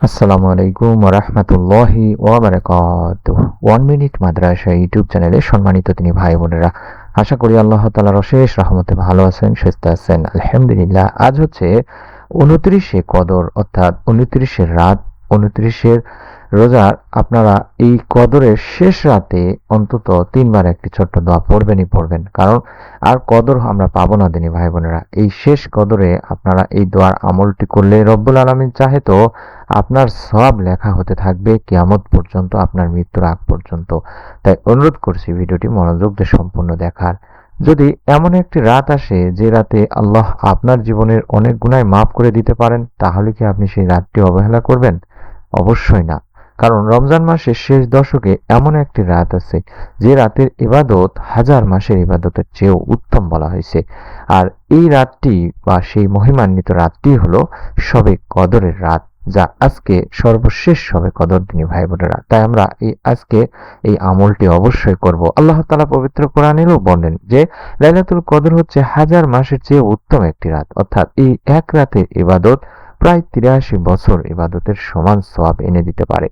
আসসালামু আলাইকুম ওয়া রাহমাতুল্লাহি ওয়া বারাকাতুহু। 1 মিনিট মাদ্রাসা ইউটিউব চ্যানেলে সম্মানিত তিনি ভাই বোনেরা, আশা করি আল্লাহ তাআলার অশেষ রহমতে ভালো আছেন, সুস্থ আছেন। আলহামদুলিল্লাহ। আজ হচ্ছে 29শে কদর, অর্থাৎ 29 রাত, 29 রোজার। আপনারা এই কদরের শেষ রাতে অন্তত 3 বার একটি ছোট্ট দোয়া পড়বেনই পড়বেন, কারণ আর কদর আমরা পাবো না দিনী ভাই বোনেরা। এই শেষ কদরে আপনারা এই দোয়ার আমলটি করলে রব্বুল আলামিন চাহে তো আপনার সওয়াব লেখা হতে থাকবে কিয়ামত পর্যন্ত, আপনার মৃত্যুর আগ পর্যন্ত। তাই অনুরোধ করছি ভিডিওটি মনোযোগ দিয়ে সম্পূর্ণ দেখার। যদি এমন একটি রাত আসে যে রাতে আল্লাহ আপনার জীবনের অনেক গুনাহ মাফ করে দিতে পারেন, তাহলে কি আপনি সেই রাতটি অবহেলা করবেন? অবশ্যই না। কারণ রমজান মাসের শেষ দশকে এমন একটি রাত আছে যে রাতের ইবাদত হাজার মাসের ইবাদতের চেয়েও উত্তম বলা হয়েছে। আর এই রাতটি বা সেই মহিমান্বিত রাতটি হলো শবে কদরের রাত, যা আজকে সর্বশেষ শবে কদর দিনী ভাই বোনেরা। তাই আমরা আজকে এই আমলটি অবশ্যই করব। আল্লাহ তাআলা পবিত্র কোরআনেও বলেন যে লাইলাতুল কদর হচ্ছে হাজার মাসের চেয়ে উত্তম একটি রাত, অর্থাৎ এই এক রাতের ইবাদত প্রায় 83 বছর ইবাদতের সমান সওয়াব এনে দিতে পারে।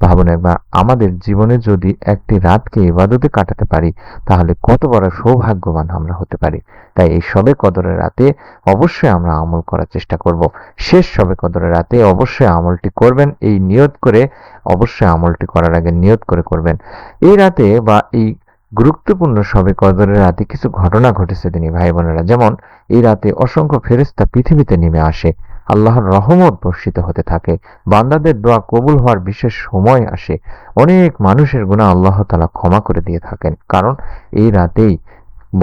ভাবুন একবার, আমাদের জীবনে যদি একটি রাতকে ইবাদতে কাটাতে পারি, তাহলে কত বড় সৌভাগ্যবান আমরা হতে পারি। তাই এই শবে কদরের রাতে অবশ্যই আমরা আমল করার চেষ্টা করব। শেষ শবে কদরের রাতে অবশ্যই আমলটি করবেন, এই নিয়ত করে। অবশ্যই আমলটি করার আগে নিয়ত করে করবেন। এই রাতে বা এই গুরুত্বপূর্ণ শবে কদরের রাতে কিছু ঘটনা ঘটেছে দিনী ভাই বোনেরা। যেমন এই রাতে অসংখ্য ফেরেশতা পৃথিবীতে নেমে আসে, আল্লাহর রহমত বর্ষিত হতে থাকে, বান্দাদের দোয়া কবুল হওয়ার বিশেষ সময় আসে, অনেক মানুষের গুনাহ আল্লাহ তাআলা ক্ষমা করে দিয়ে থাকেন। কারণ এই রাতেই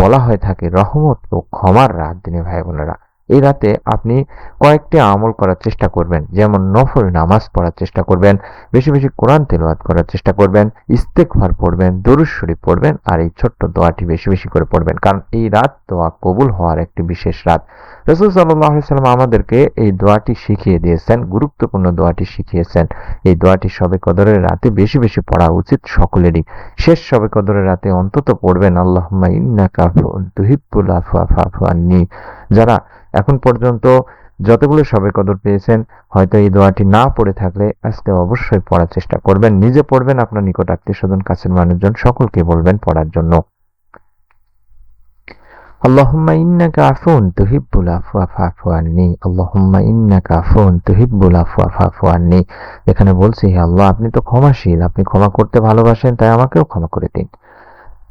বলা হয়ে থাকে রহমত ও ক্ষমার রাত দিনী ভাই বোনেরা। এই রাতে আপনি কয়েকটি আমল করার চেষ্টা করবেন, যেমন নফল নামাজ পড়ার চেষ্টা করবেন, বেশি বেশি কোরআন তেলাওয়াত করার চেষ্টা করবেন, ইস্তেগফার পড়বেন, দরুদ শরীফ পড়বেন, আর এই ছোট্ট দোয়াটি বেশি বেশি করে পড়বেন, কারণ এই রাত দোয়া কবুল হওয়ার একটি বিশেষ রাত। রাসূল সাল্লাল্লাহু আলাইহি সাল্লাম আমাদেরকে এই দোয়াটি শিখিয়ে দিয়েছেন, গুরুত্বপূর্ণ দোয়াটি শিখিয়েছেন। এই দোয়াটি শবে কদরের রাতে বেশি বেশি পড়া উচিত সকলেরই। শেষ শবে কদরের রাতে অন্তত পড়বেন আল্লাহুম্মা ইন্নাকা আফুউন তুহিব্বুল আফওয়া ফা'ফু আন্নী। যারা এখন পর্যন্ত যতগুলো শবে কদর পেয়েছেন, হয়তো এই দোয়াটি না পড়ে থাকলে আজকে অবশ্যই পড়ার চেষ্টা করবেন। নিজে পড়বেন, আপনার নিকট আত্মীয়স্বজন, কাছের মানুষজন সকলকে বলবেন পড়ার জন্য। আল্লাহুম্মা ইন্নাকা আফুউন তুহিব্বুল আফওয়া ফা'ফু আন্নী, আল্লাহুম্মা ইন্নাকা আফুউন তুহিব্বুল আফওয়া ফা'ফু আন্নী। এখানে বলছি, হে আল্লাহ, আপনি তো ক্ষমাশীল, আপনি ক্ষমা করতে ভালোবাসেন, তাই আমাকেও ক্ষমা করে দিন।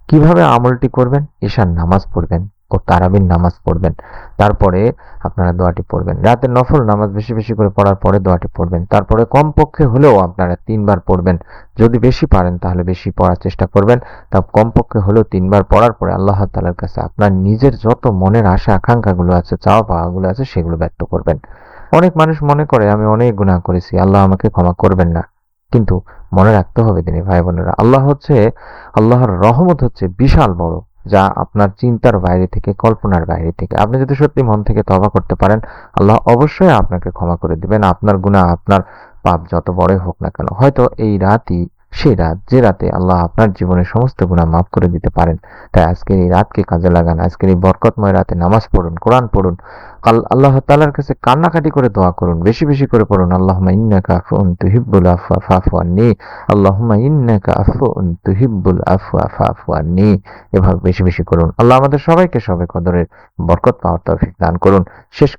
কিভাবে আমলটি করবেন? ঈশার নামাজ পড়বেন ও তারাবির নামাজ পড়বেন, তারপরে আপনারা দোয়াটি পড়বেন। রাতের নফল নামাজ বেশি বেশি করে পড়ার পরে দোয়াটি পড়বেন, তারপরে কমপক্ষে হলেও আপনারা 3 বার পড়বেন। যদি বেশি পারেন তাহলে বেশি পড়ার চেষ্টা করবেন, তা কমপক্ষে হলেও 3 বার পড়ার পরে আল্লাহ তাআলার কাছে আপনার নিজের যত মনের আশা আকাঙ্ক্ষাগুলো আছে, চাওয়া পাওয়াগুলো আছে, সেগুলো ব্যক্ত করবেন। অনেক মানুষ মনে করে আমি অনেক গুনাহ করেছি, আল্লাহ আমাকে ক্ষমা করবেন না। কিন্তু মনে রাখতে হবে দিনী ভাই বোনেরা, আল্লাহর রহমত হচ্ছে বিশাল বড়, যা আপনার চিন্তার বাইরে থেকে, কল্পনার বাইরে থেকে। আপনি যদি সত্যি মন থেকে তওবা করতে পারেন, আল্লাহ অবশ্যই আপনাকে ক্ষমা করে দিবেন। আপনার গুনাহ, আপনার পাপ যত বড়ই হোক না কেন। হয়তো এই রাতই সেই রাত যে রাতে আল্লাহ আপনার জীবনের সমস্ত গুনাহ মাফ করে দিতে পারেন। তাই আজকের এই রাতকে কাজে লাগান। আজকের এই বরকতময় রাতে নামাজ পড়ুন, কোরআন পড়ুন, আল্লাহ তাআলার কাছে কান্নাকাটি করে দোয়া করুন, বেশি বেশি করে পড়ুন আল্লাহুম্মা ইন্নাকা আফুউন তুহিব্বুল আফওয়া ফা'ফু আন্নী, আল্লাহুম্মা ইন্নাকা আফুউন তুহিব্বুল আফওয়া ফা'ফু আন্নী। এভাবে বেশি বেশি করুন। আল্লাহ আমাদের সবাইকে শবে কদরের বরকত পাওয়ার তৌফিক দান করুন। শেষ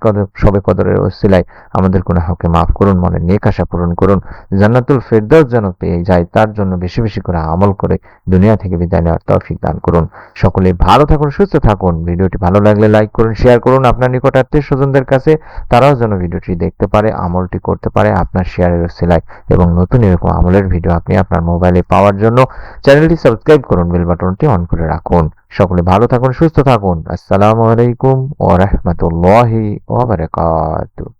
শবে কদরের ওসিলায় আমাদের গুনাহকে মাফ করুন, মনের নেক আশা পূরণ করুন। জান্নাতুল ফেরদাউস যেন পেয়ে যায়, তার জন্য বেশি বেশি করে আমল করে দুনিয়া থেকে বিদায় নেওয়ার তৌফিক দান করুন। সকলে ভালো থাকুন, সুস্থ থাকুন। ভিডিওটি ভালো লাগলে লাইক করুন, শেয়ার করুন আপনার নিকট আত্মীয়স্বজনদের কাছে, তারাও যেন ভিডিওটি দেখতে পারে, আমলটি করতে পারে আপনার শেয়ারের ওসিলায়। এবং নতুন এরকম আমলের ভিডিও আপনি আপনার মোবাইলে পাওয়ার জন্য চ্যানেলটি সাবস্ক্রাইব করুন, বেল বাটনটি অন করে রাখুন। সকলে ভালো থাকুন, সুস্থ থাকুন। আসসালামু আলাইকুম ওয়া রাহমাতুল্লাহি ওয়া বারাকাতুহু।